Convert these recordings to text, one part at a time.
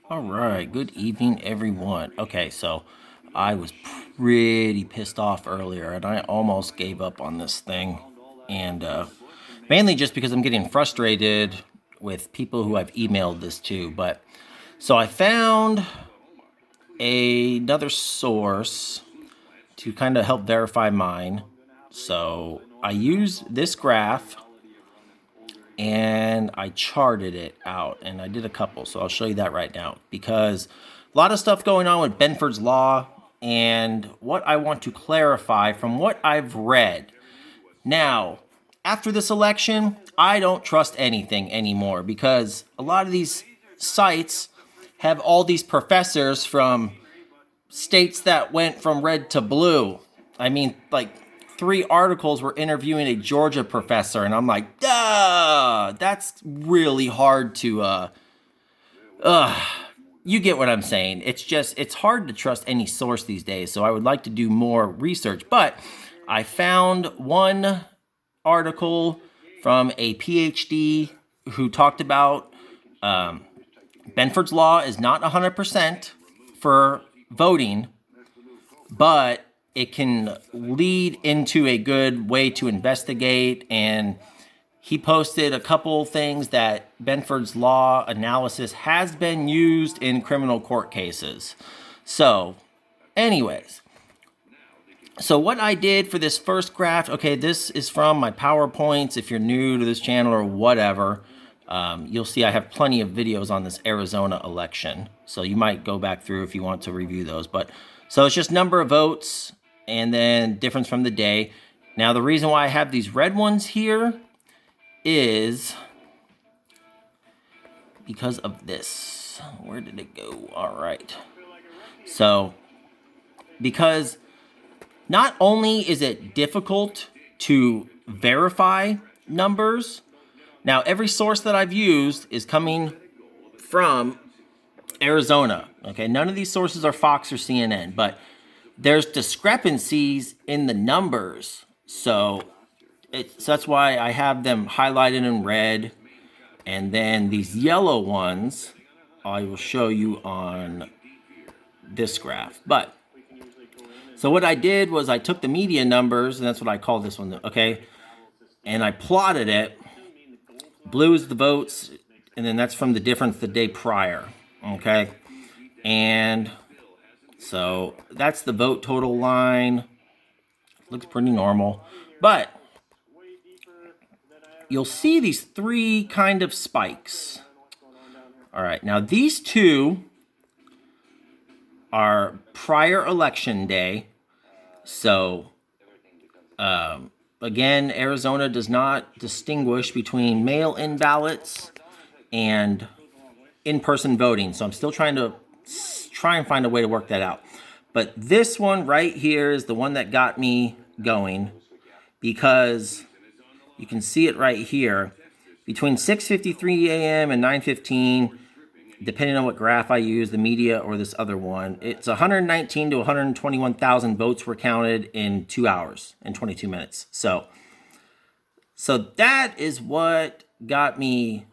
All right, good evening, everyone. Okay, so I was pretty pissed off earlier, and I almost gave up on this thing, and mainly just because I'm getting frustrated with people who I've emailed this to. But so I found another source to kind of help verify mine. So I used this graph and I charted it out, and I did a couple, so I'll show you that right now, because a lot of stuff going on with Benford's law, and what I want to clarify from what I've read. Now, after this election, I don't trust anything anymore, because a lot of these sites have all these professors from states that went from red to blue. I mean, like, 3 articles were interviewing a Georgia professor, and I'm like, duh, that's really hard to, you get what I'm saying. It's hard to trust any source these days, so I would like to do more research. But I found one article from a PhD who talked about Benford's law is not 100% for voting, but it can lead into a good way to investigate. And he posted a couple things that Benford's law analysis has been used in criminal court cases. So, anyways, so what I did for this first graph, okay, this is from my PowerPoints. If you're new to this channel or whatever, you'll see I have plenty of videos on this Arizona election. So you might go back through if you want to review those. But so it's just number of votes and then difference from the day. Now, the reason why I have these red ones here is because of this. Where did it go? All right. So, because not only is it difficult to verify numbers, now every source that I've used is coming from Arizona. Okay, none of these sources are Fox or CNN, but there's discrepancies in the numbers. So that's why I have them highlighted in red. And then these yellow ones, I will show you on this graph. But so what I did was I took the media numbers, and that's what I call this one, okay? And I plotted it. Blue is the votes, and then that's from the difference the day prior, okay? And so that's the vote total line. Looks pretty normal. But you'll see these 3 kind of spikes. All right, now these 2 are prior election day. So, again, Arizona does not distinguish between mail-in ballots and in-person voting. So I'm still trying and find a way to work that out. But this one right here is the one that got me going, because you can see it right here. Between 6:53 a.m. and 9:15, depending on what graph I use, the media or this other one, it's 119 to 121,000 votes were counted in 2 hours and 22 minutes. So that is what got me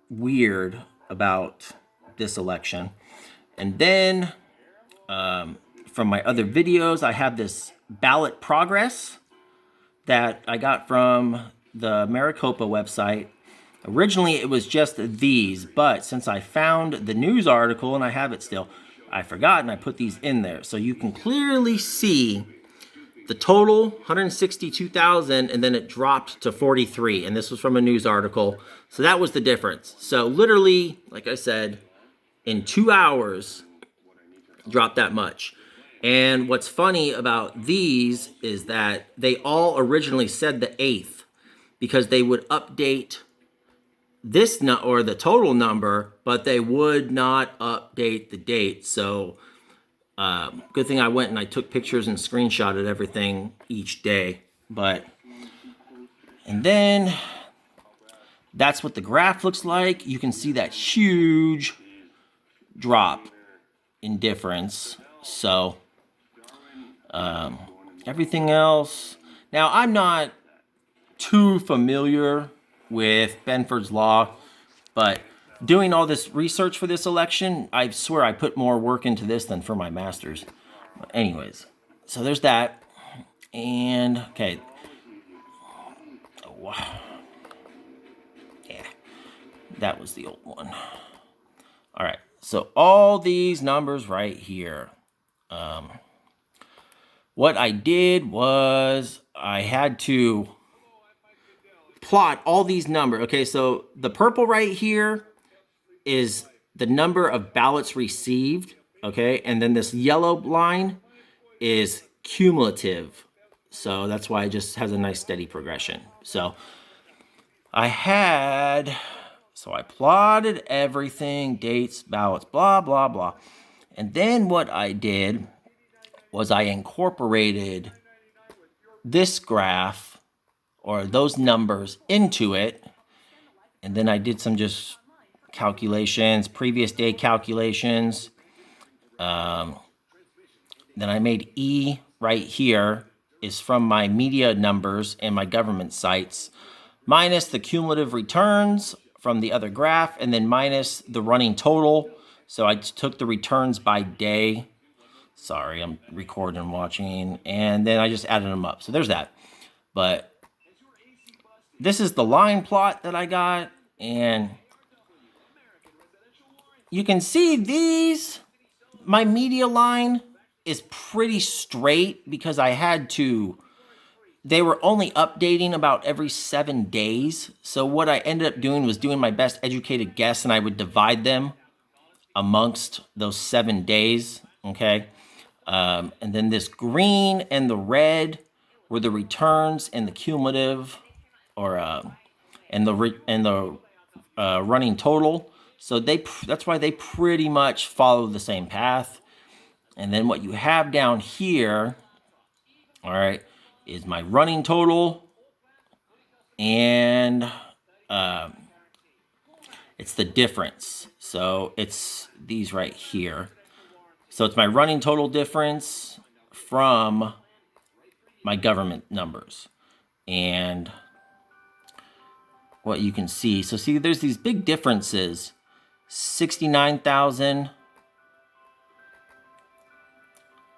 weird about this election. And then from my other videos, I have this ballot progress that I got from the Maricopa website. Originally, it was just these, but since I found the news article, and I have it still, I forgot, and I put these in there. So you can clearly see the total, 162,000, and then it dropped to 43, and this was from a news article. So that was the difference. So literally, like I said, in 2 hours, dropped that much. And what's funny about these is that they all originally said the 8th, because they would update this or the total number, but they would not update the date. So good thing I went and I took pictures and screenshotted everything each day. And then that's what the graph looks like. You can see that huge drop in difference. So everything else. Now, I'm not too familiar with Benford's law, but doing all this research for this election, I swear I put more work into this than for my master's. But anyways, so there's that. And, okay. Oh, yeah, that was the old one. All right, so all these numbers right here. What I did was I had to plot all these numbers. Okay, so the purple right here is the number of ballots received, okay? And then this yellow line is cumulative. So that's why it just has a nice steady progression. So I plotted everything, dates, ballots, blah, blah, blah. And then what I did was I incorporated this graph or those numbers into it. And then I did some just calculations, previous day calculations. Then I made E right here is from my media numbers and my government sites, minus the cumulative returns from the other graph, and then minus the running total. So I took the returns by day. Sorry, I'm recording and watching. And then I just added them up. So there's that. But this is the line plot that I got. And you can see these, my media line is pretty straight because I had to, they were only updating about every 7 days. So what I ended up doing was doing my best educated guess, and I would divide them amongst those 7 days, okay? And then this green and the red were the returns and the cumulative, or and the running total. So that's why they pretty much follow the same path. And then what you have down here, all right, is my running total, and it's the difference. So it's these right here. So it's my running total difference from my government numbers. And what you can see, so see there's these big differences. 69,000.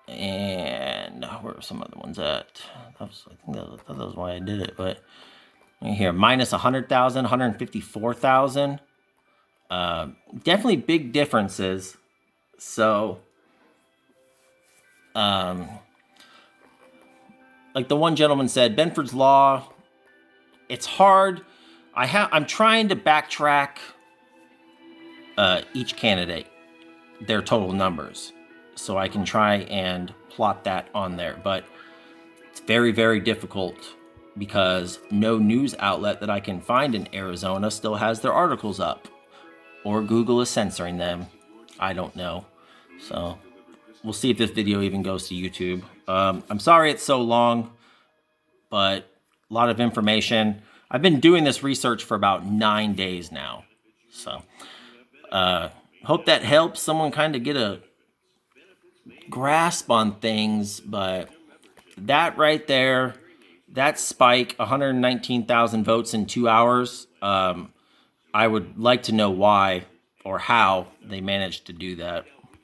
And where are some other ones at? I think that was why I did it. But right here, minus 100,000, 154,000. Definitely big differences. So, like the one gentleman said, Benford's Law, it's hard. I'm trying to backtrack each candidate, their total numbers, so I can try and plot that on there. But it's very, very difficult because no news outlet that I can find in Arizona still has their articles up, or Google is censoring them. I don't know. So we'll see if this video even goes to YouTube. I'm sorry it's so long, but a lot of information. I've been doing this research for about 9 days now. So hope that helps someone kind of get a grasp on things. But that right there, that spike, 119,000 votes in 2 hours, I would like to know why or how they managed to do that.